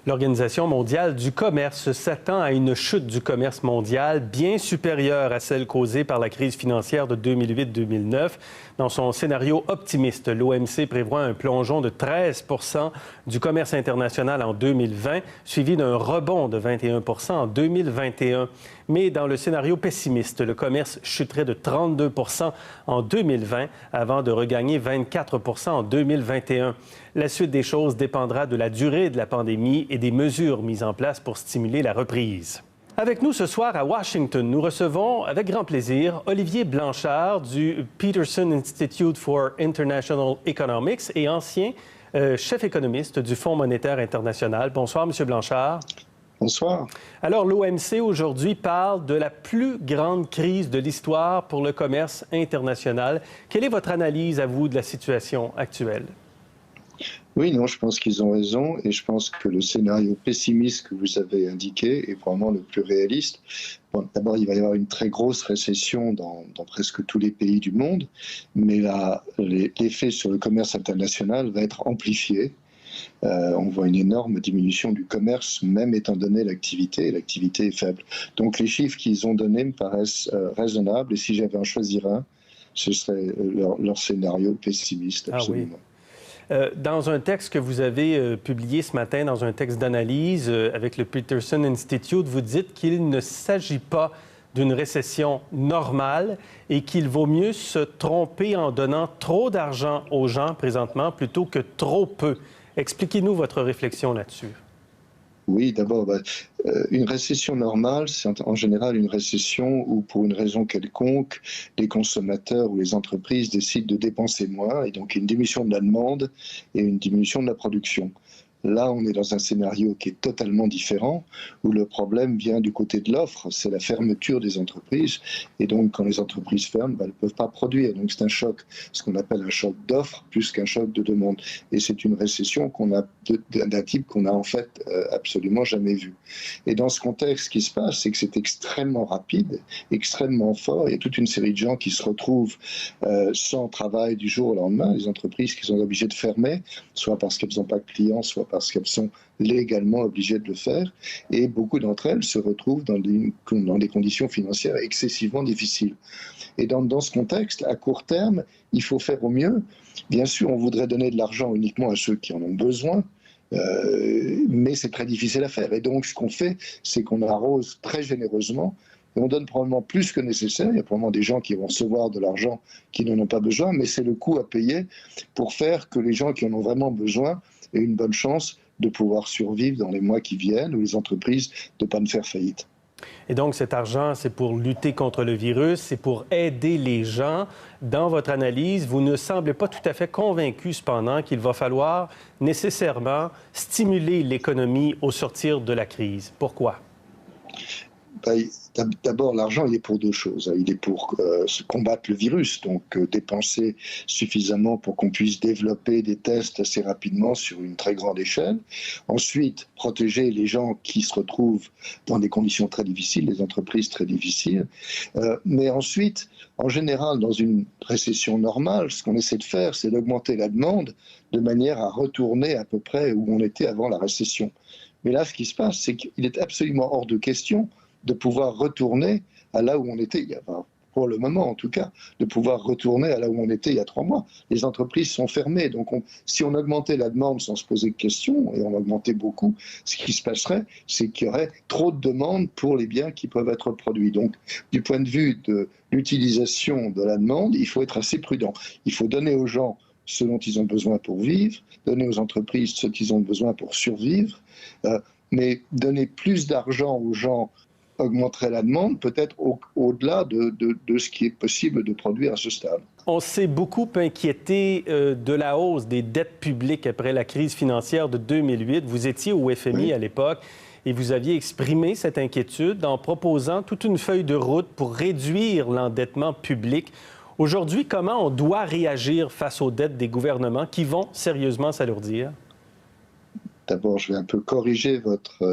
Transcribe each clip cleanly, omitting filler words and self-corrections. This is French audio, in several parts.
L'Organisation mondiale du commerce s'attend à une chute du commerce mondial bien supérieure à celle causée par la crise financière de 2008-2009. Dans son scénario optimiste, l'OMC prévoit un plongeon de 13 % du commerce international en 2020, suivi d'un rebond de 21 % en 2021. Mais dans le scénario pessimiste, le commerce chuterait de 32 % en 2020 avant de regagner 24 % en 2021. La suite des choses dépendra de la durée de la pandémie et des mesures mises en place pour stimuler la reprise. Avec nous ce soir à Washington, nous recevons avec grand plaisir Olivier Blanchard du Peterson Institute for International Economics et ancien chef économiste du Fonds monétaire international. Bonsoir, M. Blanchard. Bonsoir. Alors, l'OMC aujourd'hui parle de la plus grande crise de l'histoire pour le commerce international. Quelle est votre analyse à vous de la situation actuelle? Oui, non, je pense qu'ils ont raison et je pense que le scénario pessimiste que vous avez indiqué est vraiment le plus réaliste. Bon, d'abord, il va y avoir une très grosse récession dans presque tous les pays du monde, mais l'effet sur le commerce international va être amplifié. On voit une énorme diminution du commerce, même étant donné l'activité. L'activité est faible. Donc les chiffres qu'ils ont donnés me paraissent raisonnables et si j'avais à en choisir un, ce serait leur scénario pessimiste, absolument. Ah oui. Dans un texte que vous avez publié ce matin, dans un texte d'analyse avec le Peterson Institute, vous dites qu'il ne s'agit pas d'une récession normale et qu'il vaut mieux se tromper en donnant trop d'argent aux gens présentement plutôt que trop peu. Expliquez-nous votre réflexion là-dessus. Oui, d'abord, une récession normale, c'est en général une récession où, pour une raison quelconque, les consommateurs ou les entreprises décident de dépenser moins, et donc une diminution de la demande et une diminution de la production. Là, on est dans un scénario qui est totalement différent, où le problème vient du côté de l'offre, c'est la fermeture des entreprises. Et donc, quand les entreprises ferment, elles ne peuvent pas produire. Donc, c'est un choc, ce qu'on appelle un choc d'offre, plus qu'un choc de demande. Et c'est une récession d'un type qu'on n'a en fait absolument jamais vu. Et dans ce contexte, ce qui se passe, c'est que c'est extrêmement rapide, extrêmement fort. Il y a toute une série de gens qui se retrouvent sans travail du jour au lendemain. Les entreprises qui sont obligées de fermer, soit parce qu'elles n'ont pas de clients, soit parce qu'elles sont légalement obligées de le faire. Et beaucoup d'entre elles se retrouvent dans des conditions financières excessivement difficiles. Et dans ce contexte, à court terme, il faut faire au mieux. Bien sûr, on voudrait donner de l'argent uniquement à ceux qui en ont besoin, mais c'est très difficile à faire. Et donc, ce qu'on fait, c'est qu'on arrose très généreusement et on donne probablement plus que nécessaire. Il y a probablement des gens qui vont recevoir de l'argent qui n'en ont pas besoin, mais c'est le coût à payer pour faire que les gens qui en ont vraiment besoin aient une bonne chance de pouvoir survivre dans les mois qui viennent ou les entreprises de ne pas faire faillite. Et donc, cet argent, c'est pour lutter contre le virus, c'est pour aider les gens. Dans votre analyse, vous ne semblez pas tout à fait convaincu, cependant, qu'il va falloir nécessairement stimuler l'économie au sortir de la crise. Pourquoi? D'abord, l'argent, il est pour deux choses. Il est pour combattre le virus, donc dépenser suffisamment pour qu'on puisse développer des tests assez rapidement sur une très grande échelle. Ensuite, protéger les gens qui se retrouvent dans des conditions très difficiles, les entreprises très difficiles. Mais ensuite, en général, dans une récession normale, ce qu'on essaie de faire, c'est d'augmenter la demande de manière à retourner à peu près où on était avant la récession. Mais là, ce qui se passe, c'est qu'il est absolument hors de question de pouvoir retourner à là où on était, pour le moment en tout cas, de pouvoir retourner à là où on était il y a 3 mois. Les entreprises sont fermées, donc si on augmentait la demande sans se poser de questions, et on augmentait beaucoup, ce qui se passerait, c'est qu'il y aurait trop de demandes pour les biens qui peuvent être produits. Donc, du point de vue de l'utilisation de la demande, il faut être assez prudent. Il faut donner aux gens ce dont ils ont besoin pour vivre, donner aux entreprises ce qu'ils ont besoin pour survivre, mais donner plus d'argent aux gens augmenterait la demande, peut-être au-delà de ce qui est possible de produire à ce stade. On s'est beaucoup inquiété de la hausse des dettes publiques après la crise financière de 2008. Vous étiez au FMI à l'époque et vous aviez exprimé cette inquiétude en proposant toute une feuille de route pour réduire l'endettement public. Aujourd'hui, comment on doit réagir face aux dettes des gouvernements qui vont sérieusement s'alourdir? D'abord, je vais un peu corriger votre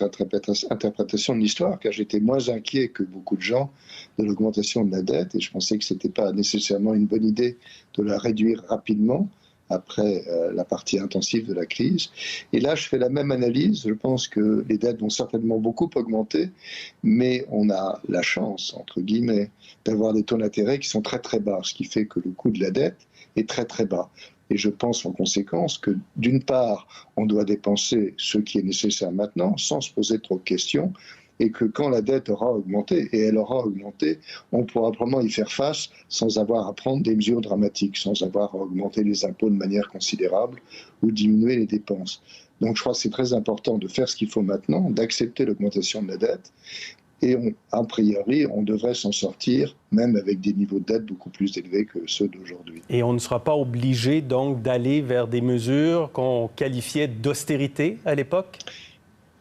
interprétation de l'histoire, car j'étais moins inquiet que beaucoup de gens de l'augmentation de la dette et je pensais que ce n'était pas nécessairement une bonne idée de la réduire rapidement. après la partie intensive de la crise. Et là, je fais la même analyse. Je pense que les dettes vont certainement beaucoup augmenter, mais on a la chance, entre guillemets, d'avoir des taux d'intérêt qui sont très très bas, ce qui fait que le coût de la dette est très très bas. Et je pense en conséquence que d'une part, on doit dépenser ce qui est nécessaire maintenant, sans se poser trop de questions, et que quand la dette aura augmenté, et elle aura augmenté, on pourra vraiment y faire face sans avoir à prendre des mesures dramatiques, sans avoir à augmenter les impôts de manière considérable ou diminuer les dépenses. Donc je crois que c'est très important de faire ce qu'il faut maintenant, d'accepter l'augmentation de la dette, et a priori, on devrait s'en sortir, même avec des niveaux de dette beaucoup plus élevés que ceux d'aujourd'hui. Et on ne sera pas obligé donc d'aller vers des mesures qu'on qualifiait d'austérité à l'époque?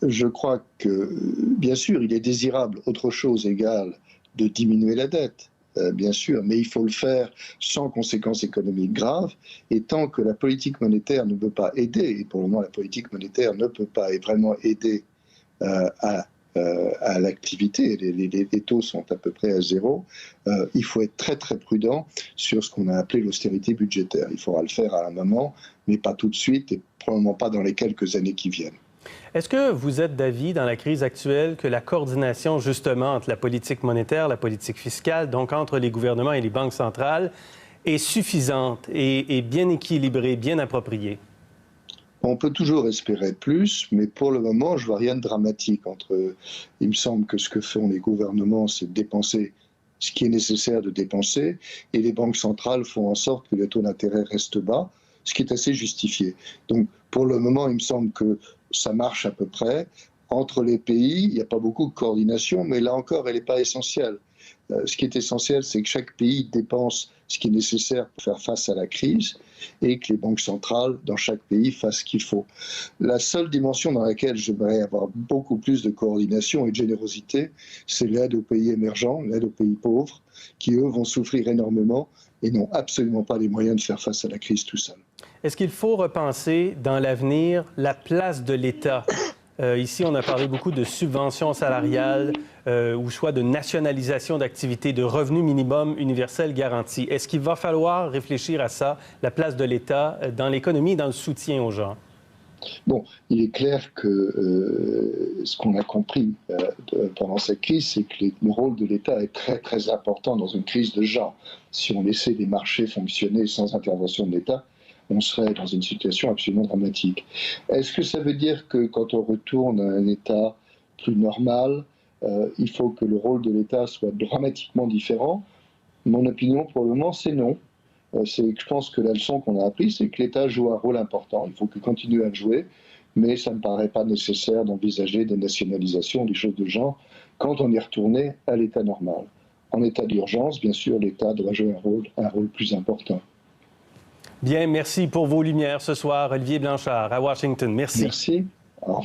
Je crois que, bien sûr, il est désirable, autre chose égale, de diminuer la dette, bien sûr, mais il faut le faire sans conséquences économiques graves. Et tant que la politique monétaire ne peut pas aider, et pour le moment la politique monétaire ne peut pas vraiment aider à l'activité, les taux sont à peu près à zéro, il faut être très très prudent sur ce qu'on a appelé l'austérité budgétaire. Il faudra le faire à un moment, mais pas tout de suite et probablement pas dans les quelques années qui viennent. Est-ce que vous êtes d'avis, dans la crise actuelle, que la coordination, justement, entre la politique monétaire, la politique fiscale, donc entre les gouvernements et les banques centrales, est suffisante et bien équilibrée, bien appropriée? On peut toujours espérer plus, mais pour le moment, je ne vois rien de dramatique. Il me semble que ce que font les gouvernements, c'est de dépenser ce qui est nécessaire de dépenser, et les banques centrales font en sorte que les taux d'intérêt restent bas, ce qui est assez justifié. Donc, pour le moment, il me semble que ça marche à peu près. Entre les pays, il n'y a pas beaucoup de coordination, mais là encore, elle n'est pas essentielle. Ce qui est essentiel, c'est que chaque pays dépense ce qui est nécessaire pour faire face à la crise et que les banques centrales dans chaque pays fassent ce qu'il faut. La seule dimension dans laquelle j'aimerais avoir beaucoup plus de coordination et de générosité, c'est l'aide aux pays émergents, l'aide aux pays pauvres, qui eux vont souffrir énormément et n'ont absolument pas les moyens de faire face à la crise tout seuls. Est-ce qu'il faut repenser dans l'avenir la place de l'État? Ici, on a parlé beaucoup de subventions salariales ou soit de nationalisation d'activités, de revenus minimum universel garanti. Est-ce qu'il va falloir réfléchir à ça, la place de l'État dans l'économie et dans le soutien aux gens? Bon, il est clair que ce qu'on a compris pendant cette crise, c'est que le rôle de l'État est très très important dans une crise de gens. Si on laissait les marchés fonctionner sans intervention de l'État, on serait dans une situation absolument dramatique. Est-ce que ça veut dire que quand on retourne à un État plus normal, il faut que le rôle de l'État soit dramatiquement différent? Mon opinion pour le moment, c'est non. Je pense que la leçon qu'on a apprise, c'est que l'État joue un rôle important. Il faut qu'il continue à le jouer, mais ça ne me paraît pas nécessaire d'envisager des nationalisations, des choses de genre, quand on est retourné à l'État normal. En état d'urgence, bien sûr, l'État doit jouer un rôle plus important. Bien, merci pour vos lumières ce soir, Olivier Blanchard, à Washington. Merci. Merci. Au revoir.